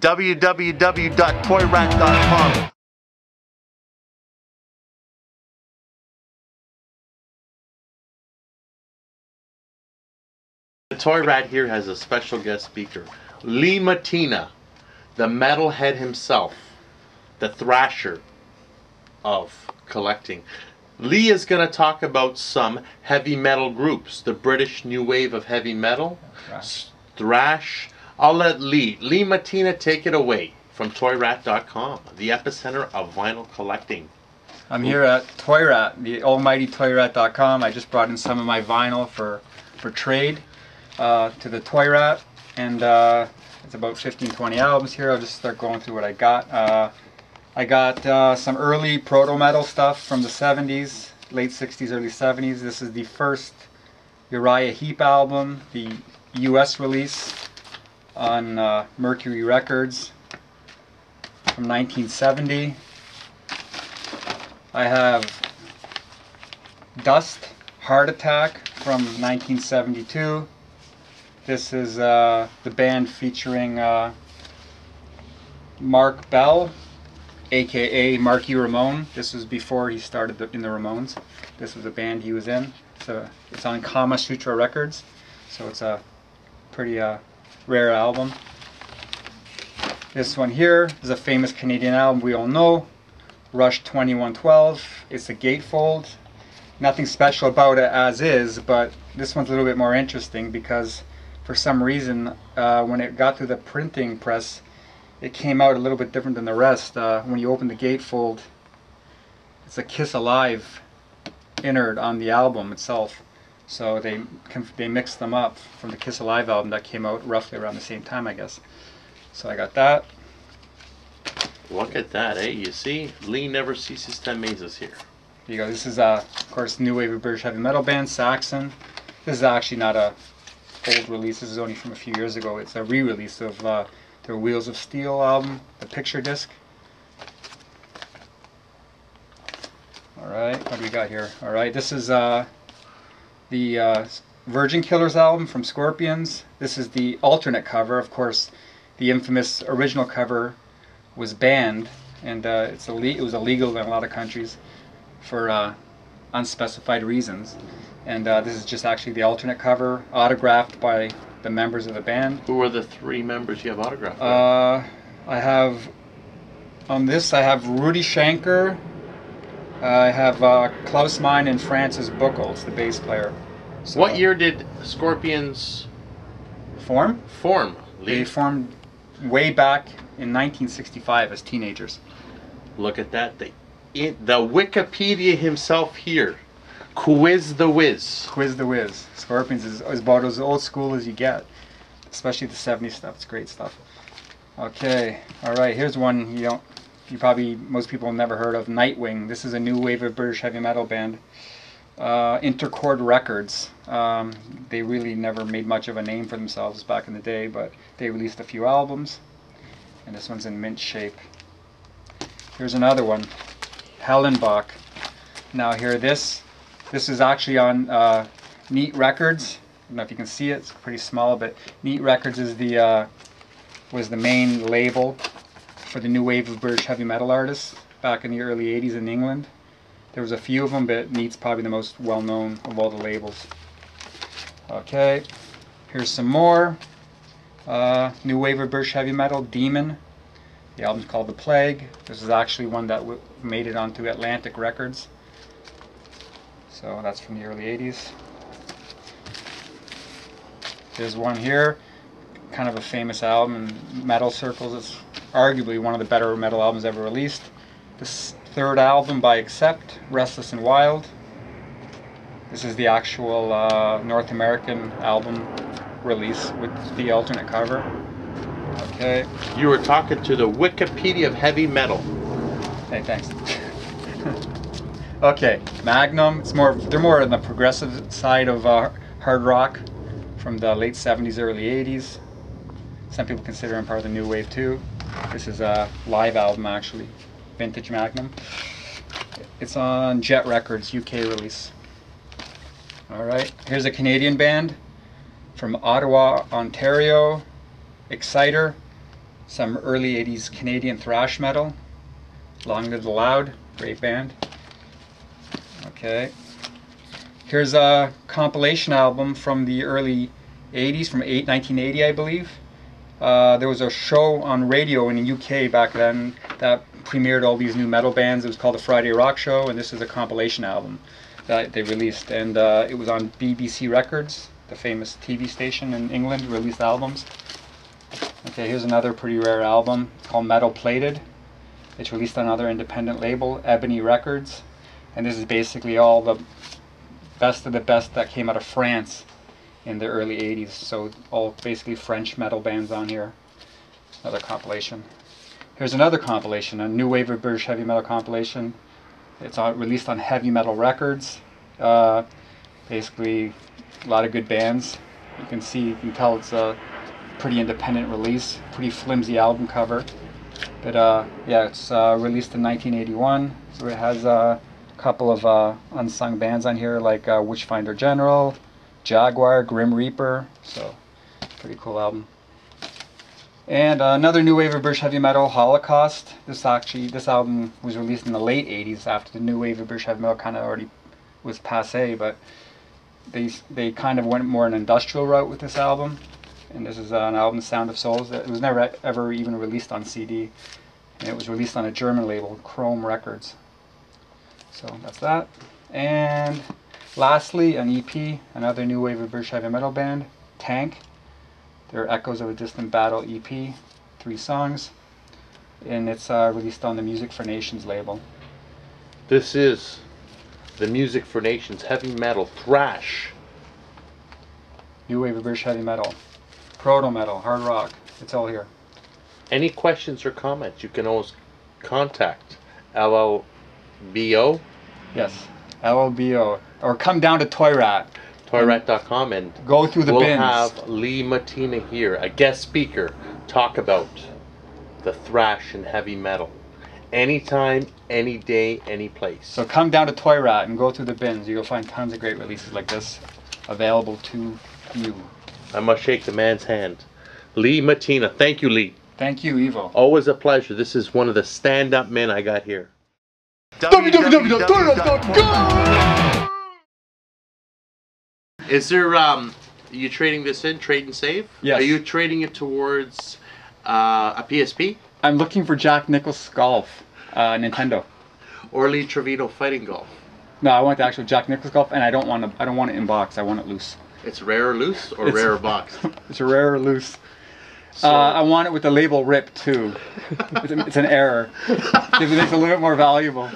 www.Toyratt.com. The Toyratt here has a special guest speaker, Lee Matina, the metalhead himself, the thrasher of collecting. Lee is going to talk about some heavy metal groups, the British new wave of heavy metal, thrash. I'll let Lee Matina take it away from Toyratt.com, the epicenter of vinyl collecting. I'm here at Toyratt, the almighty Toyratt.com. I just brought in some of my vinyl for trade to the Toyratt, and it's about 15-20 albums here. I'll just start going through what I got. I got some early proto-metal stuff from the 70s, late 60s, early 70s. This is the first Uriah Heep album, the US release on Mercury Records from 1970. I have Dust, Heart Attack from 1972. This is the band featuring Mark Bell, aka Marky Ramone. This was before he started in the Ramones. This was a band he was in. So it's on Kama Sutra Records. So it's a pretty rare album. This one here is a famous Canadian album we all know, Rush 2112. It's a gatefold. Nothing special about it as is, but this one's a little bit more interesting because for some reason when it got through the printing press, it came out a little bit different than the rest. When you open the gatefold, it's a Kiss Alive innard on the album itself. So they mixed them up from the Kiss Alive album that came out roughly around the same time, I guess. So I got that. Look at that, eh? You see, Lee never ceases to amaze us here. Here you go. This is, of course, new wave of British heavy metal band, Saxon. This is actually not a old release. This is only from a few years ago. It's a re-release of their Wheels of Steel album, the picture disc. Alright, what do we got here? Alright, this is the Virgin Killers album from Scorpions. This is the alternate cover. Of course, the infamous original cover was banned, and it was illegal in a lot of countries for unspecified reasons. And this is just actually the alternate cover, autographed by the members of the band. Who are the three members you have autographed? I have, on this, I have Rudy Schenker, I have Klaus Meine and Francis Buchholz, the bass player. So, what year did Scorpions form? Lee? They formed way back in 1965 as teenagers. Look at that. The Wikipedia himself here. Quiz the Whiz. Quiz the Whiz. Scorpions is about as old school as you get. Especially the 70s stuff. It's great stuff. Okay. Alright, here's one most people have never heard of. Nightwing. This is a new wave of British heavy metal band. Intercord Records. They really never made much of a name for themselves back in the day, but they released a few albums. And this one's in mint shape. Here's another one. Hellenbach. Now here, this is actually on Neat Records. I don't know if you can see it. It's pretty small, but Neat Records is was the main label for the new wave of British heavy metal artists back in the early 80s in England. There was a few of them, but Neat's probably the most well-known of all the labels. Okay, here's some more. New wave of British heavy metal, Demon. The album's called The Plague. This is actually one that made it onto Atlantic Records. So that's from the early 80s. There's one here, kind of a famous album in metal circles. It's arguably one of the better metal albums ever released. This third album by Accept, Restless and Wild. This is the actual North American album release with the alternate cover. Okay. You were talking to the Wikipedia of heavy metal. Hey, thanks. Okay, Magnum. They're more on the progressive side of hard rock from the late 70s, early 80s. Some people consider them part of the new wave too. This is a live album actually, vintage Magnum. It's on Jet Records, UK release. Alright, here's a Canadian band from Ottawa, Ontario, Exciter. some early 80s Canadian thrash metal. Long Live the Loud, great band. Okay. Here's a compilation album from the early 80s, from 1980 I believe. There was a show on radio in the UK back then that premiered all these new metal bands. It was called the Friday Rock Show, and this is a compilation album that they released. And it was on BBC Records, the famous TV station in England, released albums. Okay, here's another pretty rare album. It's called Metal Plated. It's released on another independent label, Ebony Records. And this is basically all the best of the best that came out of France in the early 80s. So all basically French metal bands on here. Another compilation. Here's another compilation, a new wave of British heavy metal compilation. It's released on Heavy Metal Records. Basically a lot of good bands. You can tell it's a pretty independent release, pretty flimsy album cover. But yeah, it's released in 1981. So it has a couple of unsung bands on here like Witchfinder General, Jaguar, Grim Reaper. So pretty cool album. And another new wave of British heavy metal, Holocaust. This album was released in the late 80s after the new wave of British heavy metal kind of already was passé, but they kind of went more an industrial route with this album. And this is an album, Sound of Souls. It was never ever even released on CD. And it was released on a German label, Chrome Records. So that's that. And lastly, an EP, another new wave of British heavy metal band, Tank. They're Echoes of a Distant Battle EP, 3 songs. And it's released on the Music for Nations label. This is the Music for Nations heavy metal thrash. New wave of British heavy metal, proto-metal, hard rock. It's all here. Any questions or comments, you can always contact LLBO. Yes, LLBO. Or come down to Toyratt. Toyratt.ca, and go through the we'll bins. have Lee Matina here, a guest speaker, talk about the thrash and heavy metal. Anytime, any day, any place. So come down to Toyratt and go through the bins. You'll find tons of great releases like this available to you. I must shake the man's hand. Lee Matina. Thank you, Lee. Thank you, Evo. Always a pleasure. This is one of the stand-up men I got here. www.toyratt.com. Is there, are you trading this in, trade and save? Yes. Are you trading it towards a PSP? I'm looking for Jack Nicklaus Golf, Nintendo. Or Lee Trevino Fighting Golf? No, I want the actual Jack Nicklaus Golf, and I don't want it in box. I want it loose. It's rare or loose, or rare box? It's rare or loose. So, I want it with the label ripped too. It's an error. It makes it a little bit more valuable.